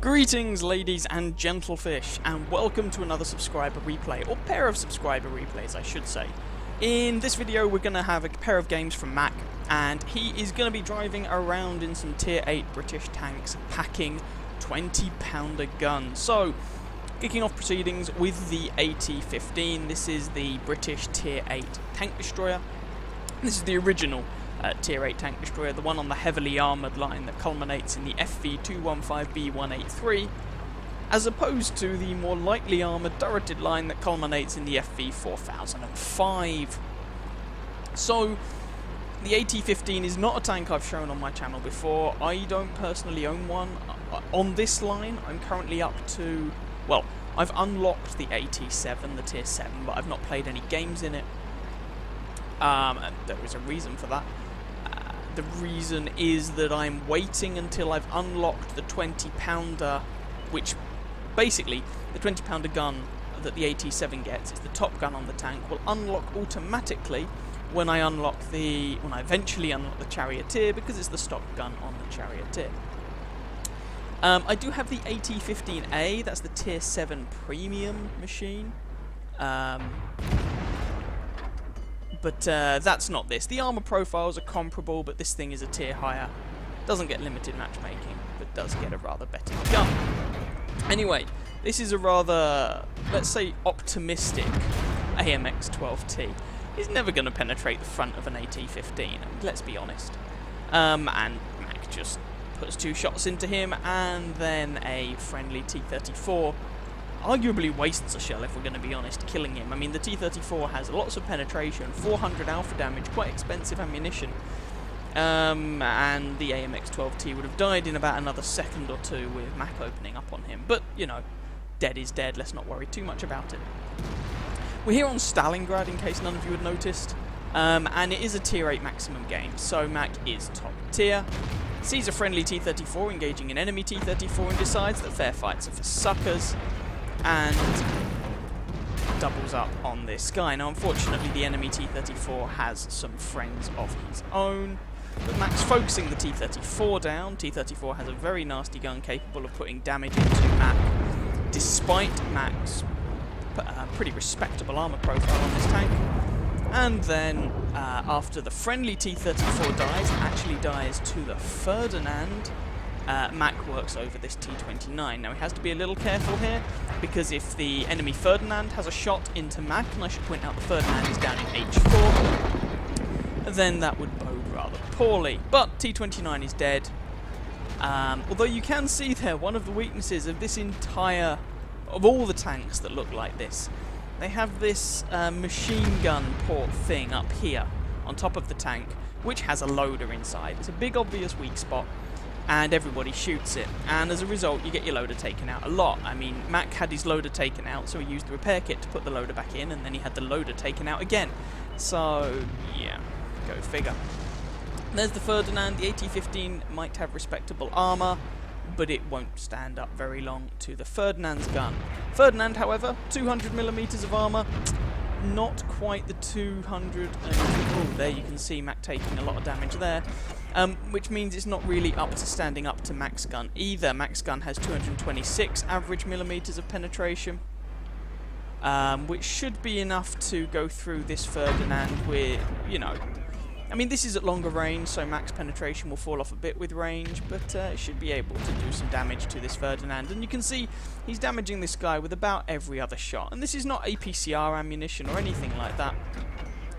Greetings ladies and gentlefish, and welcome to another subscriber replay, or pair of subscriber replays I should say. In this video we're going to have a pair of games from Mac, and he is going to be driving around in some tier 8 British tanks packing 20-pounder guns. So, kicking off proceedings with the AT-15, this is the British tier 8 tank destroyer. This is the original tier 8 tank destroyer, the one on the heavily armoured line that culminates in the FV215B183, as opposed to the more lightly armoured turreted line that culminates in the FV4005. So, the AT-15 is not a tank I've shown on my channel before. I don't personally own one. On this line, I'm currently up to, well, I've unlocked the AT-7, the tier 7, but I've not played any games in it. And there is a reason for that. The reason is that I'm waiting until I've unlocked the 20-pounder, which basically the 20-pounder gun that the AT-7 gets is the top gun on the tank, will unlock automatically when I eventually unlock the Charioteer, because it's the stock gun on the Charioteer. I do have the AT-15A, that's the tier 7 premium machine. But that's not this. The armor profiles are comparable, but this thing is a tier higher. Doesn't get limited matchmaking, but does get a rather better gun. Anyway, this is a rather, let's say, optimistic AMX-12T. It's never going to penetrate the front of an AT-15, let's be honest. And Mac just puts 2 shots into him, and then a friendly T-34 arguably wastes a shell, if we're going to be honest, killing him. I mean, the T-34 has lots of penetration, 400 alpha damage, quite expensive ammunition, and the AMX-12T would have died in about another second or two with Mac opening up on him. But, you know, dead is dead, let's not worry too much about it. We're here on Stalingrad, in case none of you had noticed, and it is a tier 8 maximum game, so Mac is top tier. Sees a friendly T-34 engaging an enemy T-34 and decides that fair fights are for suckers, and doubles up on this guy. Now, unfortunately, the enemy T-34 has some friends of his own, but Mac's focusing the T-34 down. T-34 has a very nasty gun capable of putting damage into Mac, despite Mac's pretty respectable armor profile on this tank. And then, after the friendly T-34 dies, actually dies to the Ferdinand, Mac works over this T-29. Now, he has to be a little careful here, because if the enemy Ferdinand has a shot into Mac, and I should point out the Ferdinand is down in H4, then that would bode rather poorly. But T-29 is dead. Although you can see there, one of the weaknesses of this entire, of all the tanks that look like this, they have this machine gun port thing up here, on top of the tank, which has a loader inside. It's a big obvious weak spot, and everybody shoots it, and as a result you get your loader taken out a lot. I mean, Mac had his loader taken out, so he used the repair kit to put the loader back in, and then he had the loader taken out again. So, yeah, go figure. There's the Ferdinand. The AT-15 might have respectable armour, but it won't stand up very long to the Ferdinand's gun. Ferdinand, however, 200mm of armour, not quite the 200, oh, there you can see Mac taking a lot of damage there. Which means it's not really up to standing up to Mac's gun either. Mac's gun has 226 average millimeters of penetration, which should be enough to go through this Ferdinand with, you know, I mean, this is at longer range, so Mac's penetration will fall off a bit with range, but it should be able to do some damage to this Ferdinand. And you can see he's damaging this guy with about every other shot. And this is not APCR ammunition or anything like that.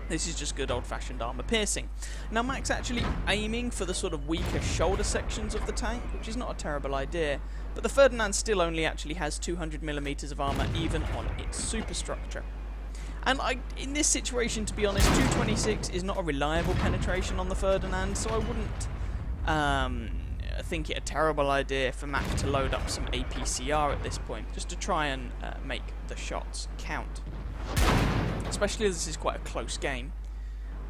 This is just good old-fashioned armor piercing. Now, Mac's actually aiming for the sort of weaker shoulder sections of the tank, which is not a terrible idea, but the Ferdinand still only actually has 200mm of armor even on its superstructure. And in this situation, to be honest, 226 is not a reliable penetration on the Ferdinand, so I wouldn't think it a terrible idea for Mac to load up some APCR at this point, just to try and make the shots count. Especially as this is quite a close game.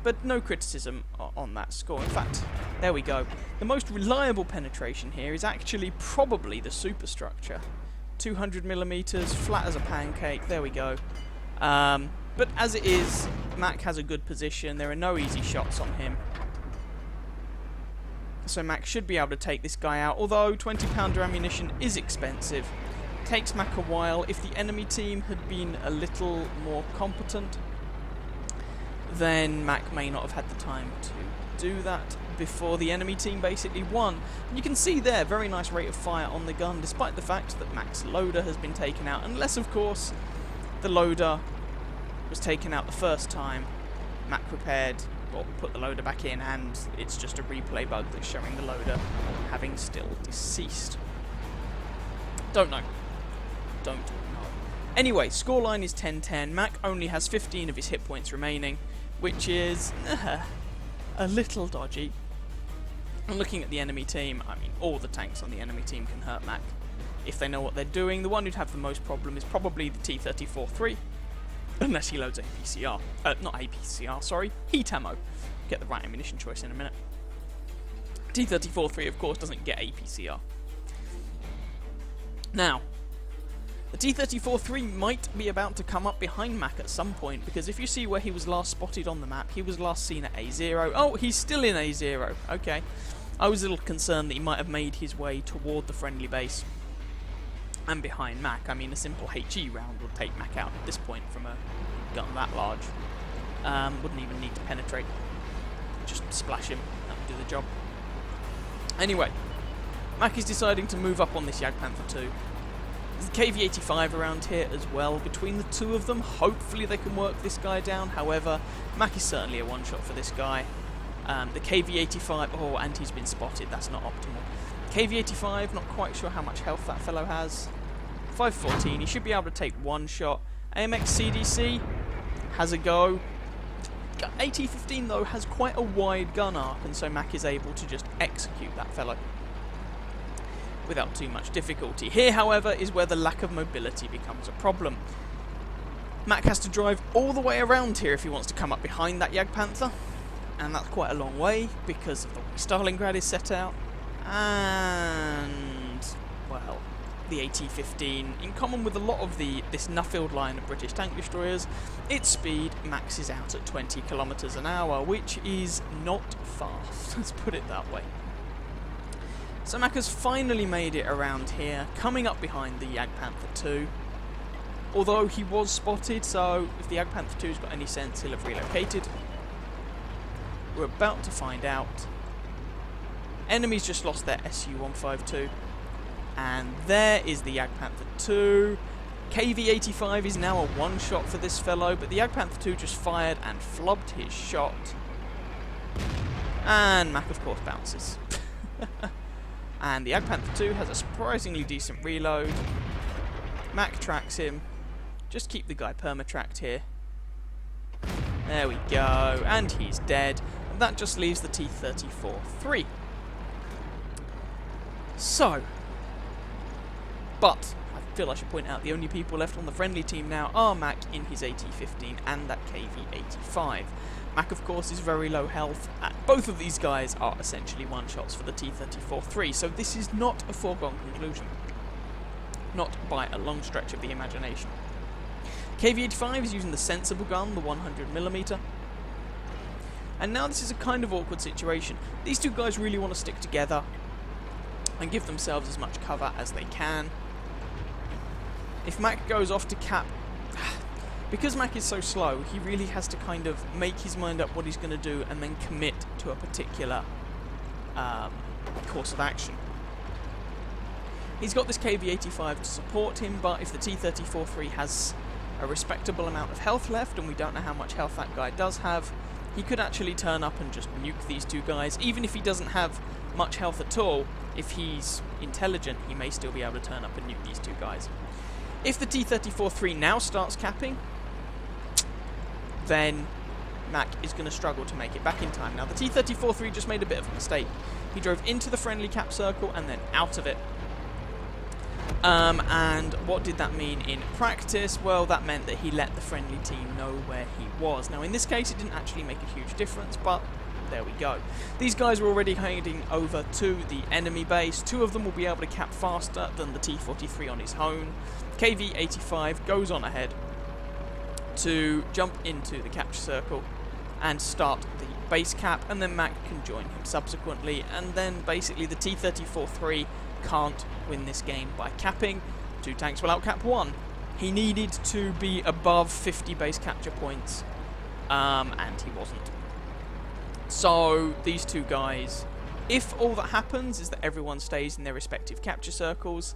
But no criticism on that score. In fact, there we go. The most reliable penetration here is actually probably the superstructure. 200mm, flat as a pancake, there we go. But as it is, Mac has a good position, there are no easy shots on him. So Mac should be able to take this guy out, although 20-pounder ammunition is expensive. Takes Mac a while. If the enemy team had been a little more competent, then Mac may not have had the time to do that before the enemy team basically won. And you can see there, very nice rate of fire on the gun, despite the fact that Mac's loader has been taken out, unless of course the loader was taken out the first time. Mac repaired, or put the loader back in, and it's just a replay bug that's showing the loader having still deceased. Don't know. Don't know. Anyway, scoreline is 10-10. Mac only has 15 of his hit points remaining, which is a little dodgy. And looking at the enemy team, I mean, all the tanks on the enemy team can hurt Mac if they know what they're doing. The one who'd have the most problem is probably the T-34-3, unless he loads APCR. Not APCR, sorry, heat ammo. Get the right ammunition choice in a minute. T-34-3, of course, doesn't get APCR. Now, the T-34-3 might be about to come up behind Mac at some point, because if you see where he was last spotted on the map, he was last seen at A0. Oh, he's still in A0. Okay. I was a little concerned that he might have made his way toward the friendly base and behind Mac. I mean, a simple HE round would take Mac out at this point from a gun that large. Wouldn't even need to penetrate. Just splash him. That would do the job. Anyway, Mac is deciding to move up on this Jagdpanther 2. There's a KV-85 around here as well. Between the two of them, hopefully they can work this guy down. However, Mac is certainly a one-shot for this guy. The KV-85... Oh, and he's been spotted. That's not optimal. KV-85, not quite sure how much health that fellow has. 514, he should be able to take one shot. AMX CDC has a go. AT-15, though, has quite a wide gun arc, and so Mac is able to just execute that fellow without too much difficulty. Here, however, is where the lack of mobility becomes a problem. Mac has to drive all the way around here if he wants to come up behind that Jagdpanther, and that's quite a long way because of the way Stalingrad is set out. And, well, the AT-15, in common with a lot of this Nuffield line of British tank destroyers, its speed maxes out at 20 kilometers an hour, which is not fast, let's put it that way. So Mac has finally made it around here, coming up behind the Jagdpanther 2. Although he was spotted, so if the Jagdpanther 2's got any sense, he'll have relocated. We're about to find out. Enemies just lost their Su-152. And there is the Jagdpanther 2. KV-85 is now a one-shot for this fellow, but the Jagdpanther 2 just fired and flubbed his shot. And Mac, of course, bounces. And the Jagdpanther 2 has a surprisingly decent reload. Mac tracks him. Just keep the guy perma-tracked here. There we go. And he's dead. And that just leaves the T-34-3. So, but I feel I should point out the only people left on the friendly team now are Mac in his AT-15 and that KV-85. Mac, of course, is very low health. Both of these guys are essentially one-shots for the T-34-3, so this is not a foregone conclusion. Not by a long stretch of the imagination. KV-85 is using the sensible gun, the 100mm. And now this is a kind of awkward situation. These two guys really want to stick together and give themselves as much cover as they can. If Mac goes off to cap... Because Mac is so slow, he really has to kind of make his mind up what he's going to do and then commit to a particular course of action. He's got this KV-85 to support him, but if the T-34-3 has a respectable amount of health left, and we don't know how much health that guy does have, he could actually turn up and just nuke these two guys. Even if he doesn't have much health at all, if he's intelligent, he may still be able to turn up and nuke these two guys. If the T-34-3 now starts capping, then Mac is going to struggle to make it back in time. Now, the T-34-3 just made a bit of a mistake. He drove into the friendly cap circle and then out of it. And what did that mean in practice? Well, that meant that he let the friendly team know where he was. Now, in this case, it didn't actually make a huge difference, but there we go. These guys were already heading over to the enemy base. Two of them will be able to cap faster than the T-43 on his own. KV-85 goes on ahead to jump into the capture circle and start the base cap, and then Mac can join him subsequently, and then basically the T-34-3 can't win this game by capping. 2 tanks will outcap 1. He needed to be above 50 base capture points, and he wasn't. So these two guys, if all that happens is that everyone stays in their respective capture circles,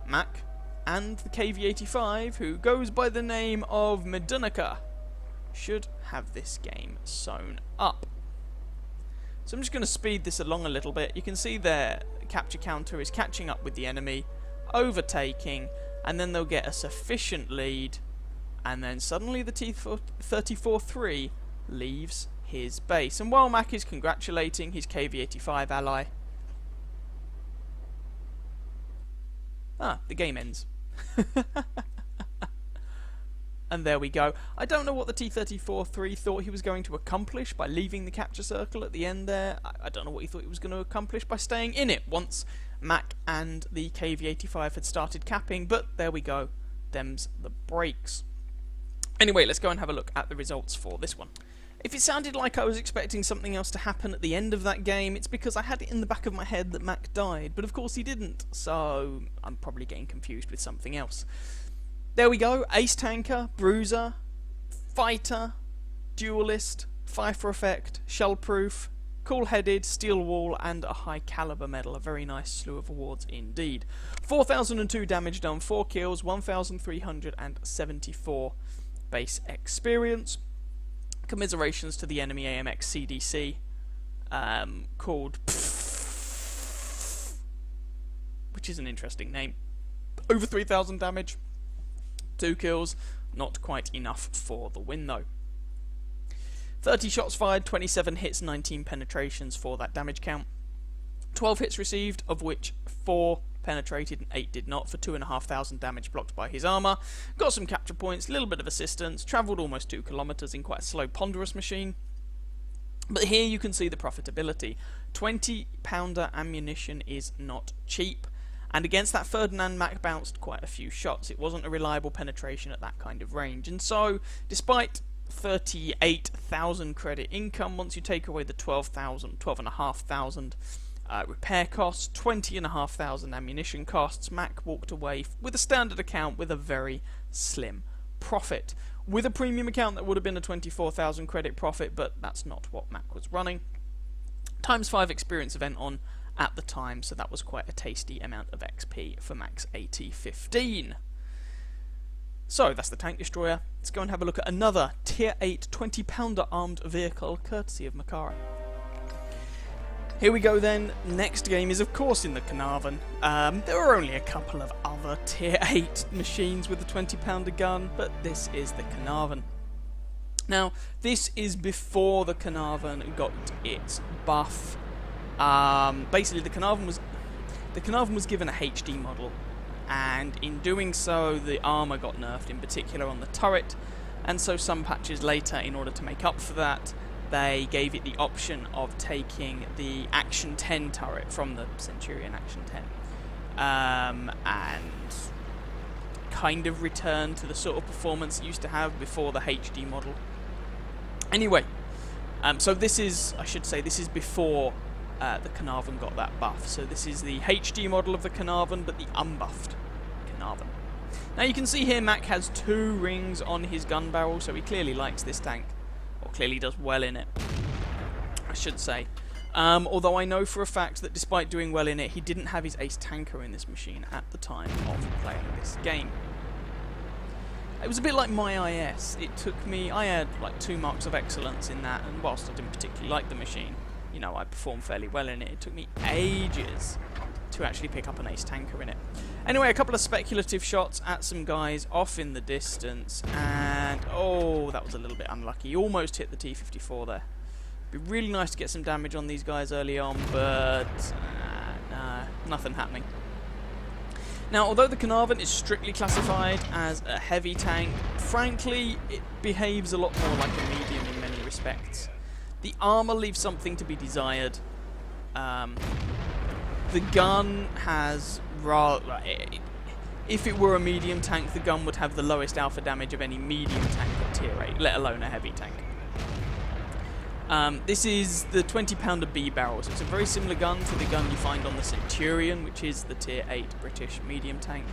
Mac and the KV-85, who goes by the name of Medunica, should have this game sewn up. So I'm just going to speed this along a little bit. You can see their capture counter is catching up with the enemy, overtaking, and then they'll get a sufficient lead, and then suddenly the T-34-3 leaves his base. And while Mac is congratulating his KV-85 ally, the game ends. And there we go. I don't know what the T-34-3 thought he was going to accomplish by leaving the capture circle at the end there. I don't know what he thought he was going to accomplish by staying in it once Mac and the KV-85 had started capping, but there we go. Them's the breaks. Anyway, let's go and have a look at the results for this one. If it sounded like I was expecting something else to happen at the end of that game, it's because I had it in the back of my head that Mac died, but of course he didn't, so I'm probably getting confused with something else. There we go, Ace Tanker, Bruiser, Fighter, Duelist, Fifer Effect, Shellproof, Cool-Headed, Steel Wall, and a High Caliber medal. A very nice slew of awards indeed. 4,002 damage done, 4 kills, 1,374 base experience. Commiserations to the enemy AMX CDC, called which is an interesting name. Over 3,000 damage, 2 kills, not quite enough for the win though. 30 shots fired, 27 hits, 19 penetrations for that damage count. 12 hits received, of which 4 penetrated and 8 did not, for 2,500 damage blocked by his armour. Got some capture points, a little bit of assistance, travelled almost 2 kilometres in quite a slow, ponderous machine. But here you can see the profitability. 20-pounder ammunition is not cheap, and against that Ferdinand, Mac bounced quite a few shots. It wasn't a reliable penetration at that kind of range, and so despite 38,000 credit income, once you take away the 12,500 repair costs, 20,500 ammunition costs, Mac walked away with a standard account with a very slim profit. With a premium account that would have been a 24,000 credit profit, but that's not what Mac was running. Times 5 experience event on at the time, so that was quite a tasty amount of XP for Mac's AT-15. So that's the tank destroyer. Let's go and have a look at another tier 8 20-pounder armed vehicle courtesy of Macara. Here we go then. Next game is of course in the Caernarvon. There are only a couple of other tier 8 machines with a 20-pounder gun, but this is the Caernarvon. Now, this is before the Caernarvon got its buff. Basically, the Caernarvon was given a HD model, and in doing so, the armour got nerfed, in particular on the turret, and so some patches later, in order to make up for that, they gave it the option of taking the Action 10 turret from the Centurion Action 10, and kind of return to the sort of performance it used to have before the HD model. Anyway, so this is, I should say, this is before the Caernarvon got that buff. So this is the HD model of the Caernarvon, but the unbuffed Caernarvon. Now you can see here Mac has 2 rings on his gun barrel, so he clearly likes this tank, or clearly does well in it, I should say. Although I know for a fact that despite doing well in it, he didn't have his ace tanker in this machine at the time of playing this game. It was a bit like my IS. It took me, I had like 2 marks of excellence in that, and whilst I didn't particularly like the machine, you know, I performed fairly well in it. It took me ages to actually pick up an ace tanker in it. Anyway, a couple of speculative shots at some guys off in the distance, and oh, that was a little bit unlucky. Almost hit the T-54 there. It'd be really nice to get some damage on these guys early on, but nah, nothing happening. Now, although the Caernarvon is strictly classified as a heavy tank, frankly, it behaves a lot more like a medium in many respects. The armour leaves something to be desired. The gun has rather... If it were a medium tank, the gun would have the lowest alpha damage of any medium tank at tier 8, let alone a heavy tank. This is the 20-pounder B barrel, so it's a very similar gun to the gun you find on the Centurion, which is the Tier 8 British medium tank,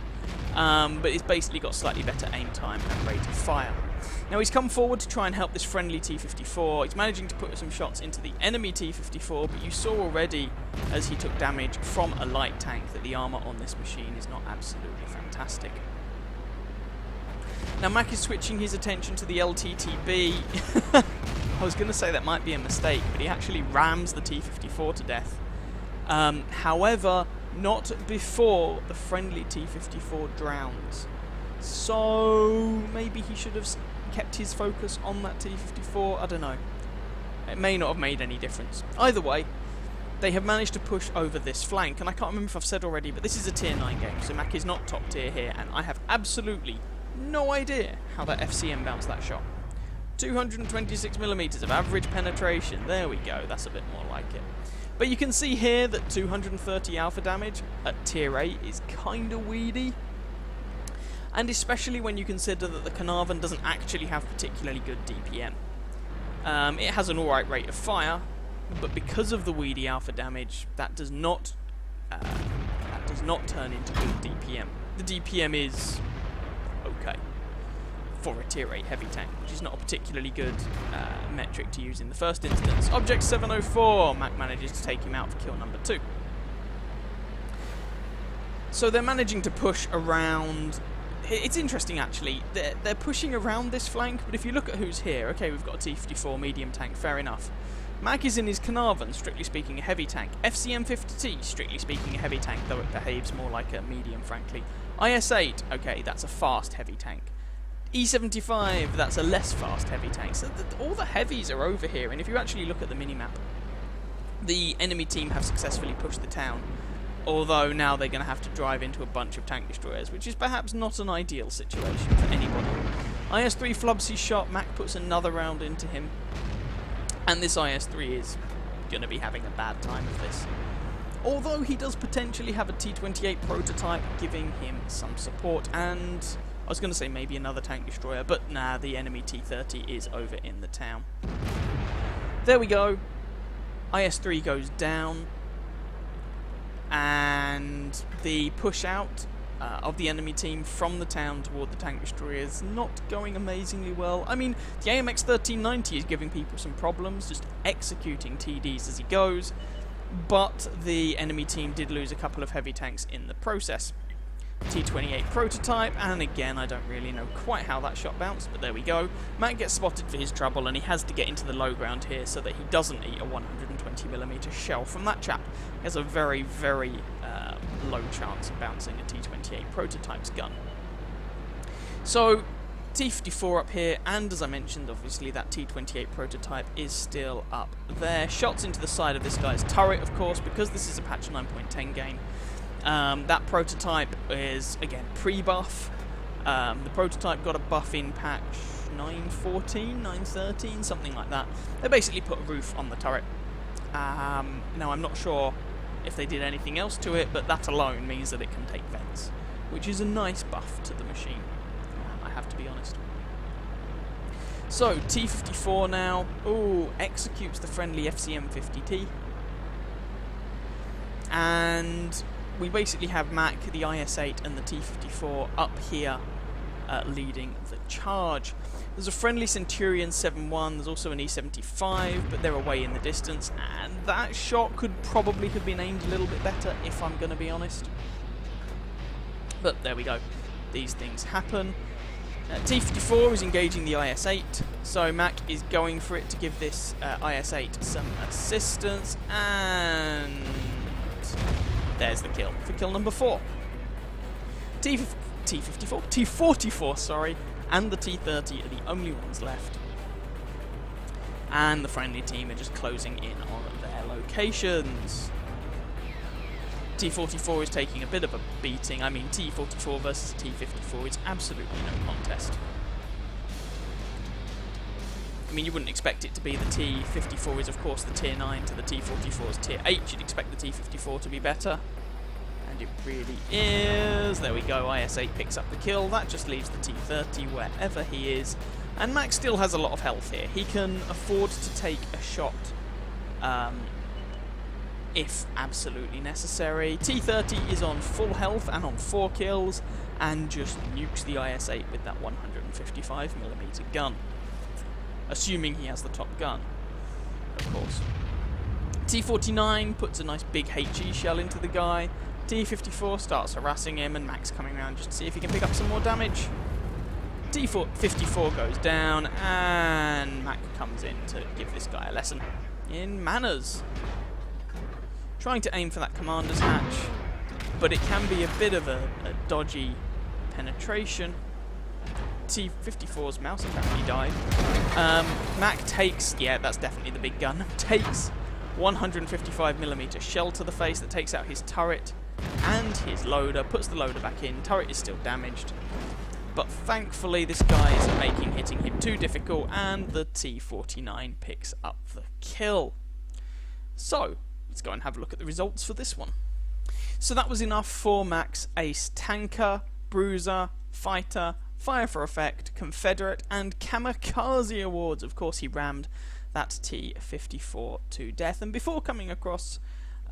but it's basically got slightly better aim time and rate of fire. Now he's come forward to try and help this friendly T-54. He's managing to put some shots into the enemy T-54, but you saw already as he took damage from a light tank that the armour on this machine is not absolutely fantastic. Now Mac is switching his attention to the LTTB. I was going to say that might be a mistake, but he actually rams the T-54 to death. However, not before the friendly T-54 drowns. So maybe he should have kept his focus on that T-54, I don't know. It may not have made any difference. Either way, they have managed to push over this flank, and I can't remember if I've said already, but this is a Tier 9 game, so Mac is not top tier here, and I have absolutely no idea how that FCM bounced that shot. 226mm of average penetration, there we go, that's a bit more like it. But you can see here that 230 alpha damage at Tier 8 is kinda weedy. And especially when you consider that the Caernarvon doesn't actually have particularly good DPM. It has an alright rate of fire, but because of the weedy alpha damage, that does not turn into good DPM. The DPM is okay for a Tier 8 heavy tank, which is not a particularly good metric to use in the first instance. Object 704, Mac manages to take him out for kill number 2. So they're managing to push around. It's interesting actually, they're pushing around this flank, but if you look at who's here, okay, we've got a T-54 medium tank, fair enough. Mac is in his Caernarvon, strictly speaking a heavy tank. FCM-50T, strictly speaking a heavy tank, though it behaves more like a medium, frankly. IS-8, okay, that's a fast heavy tank. E-75, that's a less fast heavy tank. So all the heavies are over here, and if you actually look at the minimap, the enemy team have successfully pushed the town. Although now they're going to have to drive into a bunch of tank destroyers, which is perhaps not an ideal situation for anybody. IS-3 flubs his shot, Mac puts another round into him, and this IS-3 is going to be having a bad time of this. Although he does potentially have a T-28 prototype giving him some support, and I was going to say maybe another tank destroyer, but nah, the enemy T-30 is over in the town. There we go. IS-3 goes down. And the push out of the enemy team from the town toward the tank destroyers not going amazingly well. I mean, the AMX 1390 is giving people some problems, just executing TDs as he goes, but the enemy team did lose a couple of heavy tanks in the process. T-28 prototype, and again I don't really know quite how that shot bounced, but there we go. Mac gets spotted for his trouble, and he has to get into the low ground here so that he doesn't eat a 120mm shell from that chap. He has a very, very low chance of bouncing a T-28 prototype's gun. So T-54 up here, and as I mentioned, obviously that T-28 prototype is still up there. Shots into the side of this guy's turret, of course, because this is a patch 9.10 game. That prototype is, again, pre-buff. The prototype got a buff in patch 9.14, 9.13, something like that. They basically put a roof on the turret. Now, I'm not sure if they did anything else to it, but that alone means that it can take vents, which is a nice buff to the machine, I have to be honest. So, T-54 now. Ooh, executes the friendly FCM-50T. And we basically have Mac, the IS-8, and the T-54 up here leading the charge. There's a friendly Centurion 7-1, there's also an E-75, but they're away in the distance, and that shot could probably have been aimed a little bit better, if I'm going to be honest. But there we go. These things happen. T-54 is engaging the IS-8, so Mac is going for it to give this IS-8 some assistance, and there's the kill for kill number 4. T-44, sorry, and the T-30 are the only ones left. And the friendly team are just closing in on their locations. T-44 is taking a bit of a beating. I mean, T-44 versus T-54 is absolutely no contest. I mean, you wouldn't expect it to be. The T-54 is, of course, the Tier 9 to the T-44's Tier 8. You'd expect the T-54 to be better. And it really is. There we go. IS-8 picks up the kill. That just leaves the T-30 wherever he is. And Max still has a lot of health here. He can afford to take a shot if absolutely necessary. T-30 is on full health and on 4 kills, and just nukes the IS-8 with that 155mm gun. Assuming he has the top gun, of course. T-49 puts a nice big HE shell into the guy. T-54 starts harassing him, and Max coming around just to see if he can pick up some more damage. T-54 goes down, and Mac comes in to give this guy a lesson in manners. Trying to aim for that commander's hatch, but it can be a bit of a dodgy penetration. T-54's mouse apparently died. Mac takes, yeah, that's definitely the big gun, takes 155mm shell to the face that takes out his turret and his loader, puts the loader back in. Turret is still damaged, but thankfully this guy isn't making hitting him too difficult, and the T-49 picks up the kill. So, let's go and have a look at the results for this one. So that was enough for Max ace Tanker, Bruiser, Fighter, Fire for Effect, Confederate, and Kamikaze awards. Of course, he rammed that T-54 to death. And before coming across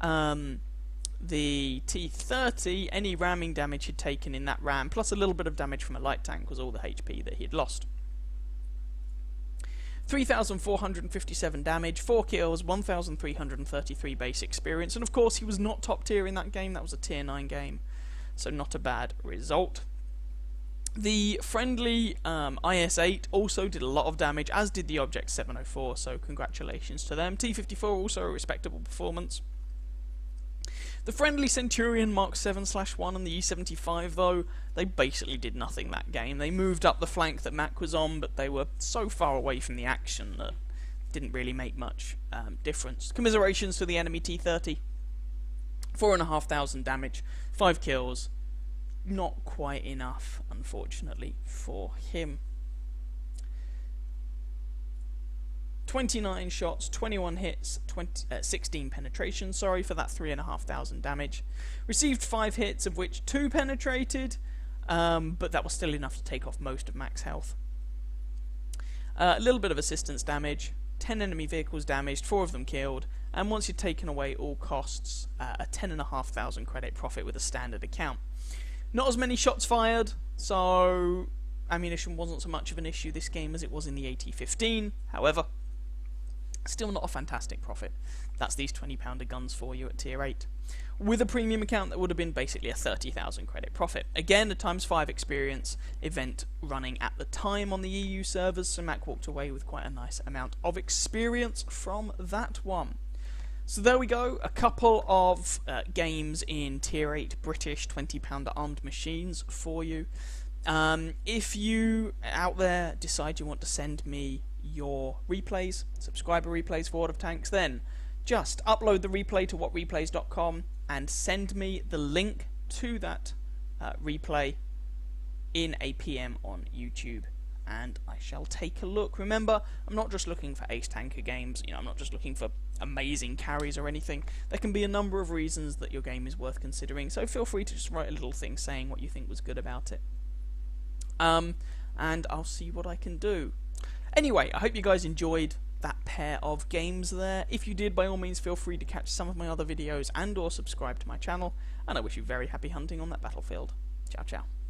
the T-30, any ramming damage he'd taken in that ram, plus a little bit of damage from a light tank, was all the HP that he had lost. 3,457 damage, 4 kills, 1,333 base experience, and of course he was not top tier in that game. That was a tier 9 game, so not a bad result. The friendly IS-8 also did a lot of damage, as did the Object 704, so congratulations to them. T-54 also a respectable performance. The friendly Centurion Mark 7/1 and the E-75, though, they basically did nothing that game. They moved up the flank that Mac was on, but they were so far away from the action that it didn't really make much difference. Commiserations to the enemy T-30. 4,500 damage, 5 kills. Not quite enough, unfortunately, for him. 29 shots, 21 hits, 16 penetrations, sorry, for that 3,500 damage. Received 5 hits, of which 2 penetrated, but that was still enough to take off most of Mac's health. A little bit of assistance damage, 10 enemy vehicles damaged, 4 of them killed, and once you'd taken away all costs, a 10,500 credit profit with a standard account. Not as many shots fired, so ammunition wasn't so much of an issue this game as it was in the AT-15. However, still not a fantastic profit. That's these 20-pounder guns for you at tier 8. With a premium account, that would have been basically a 30,000 credit profit. Again, a ×5 experience event running at the time on the EU servers, so Mac walked away with quite a nice amount of experience from that one. So there we go, a couple of games in tier 8 British 20-pounder armed machines for you. If you out there decide you want to send me your replays, subscriber replays for World of Tanks, then just upload the replay to whatreplays.com and send me the link to that replay in a PM on YouTube, and I shall take a look. Remember, I'm not just looking for ace tanker games, you know, I'm not just looking for amazing carries or anything. There can be a number of reasons that your game is worth considering, so feel free to just write a little thing saying what you think was good about it. And I'll see what I can do. Anyway, I hope you guys enjoyed that pair of games there. If you did, by all means feel free to catch some of my other videos and or subscribe to my channel, and I wish you very happy hunting on that battlefield. Ciao ciao.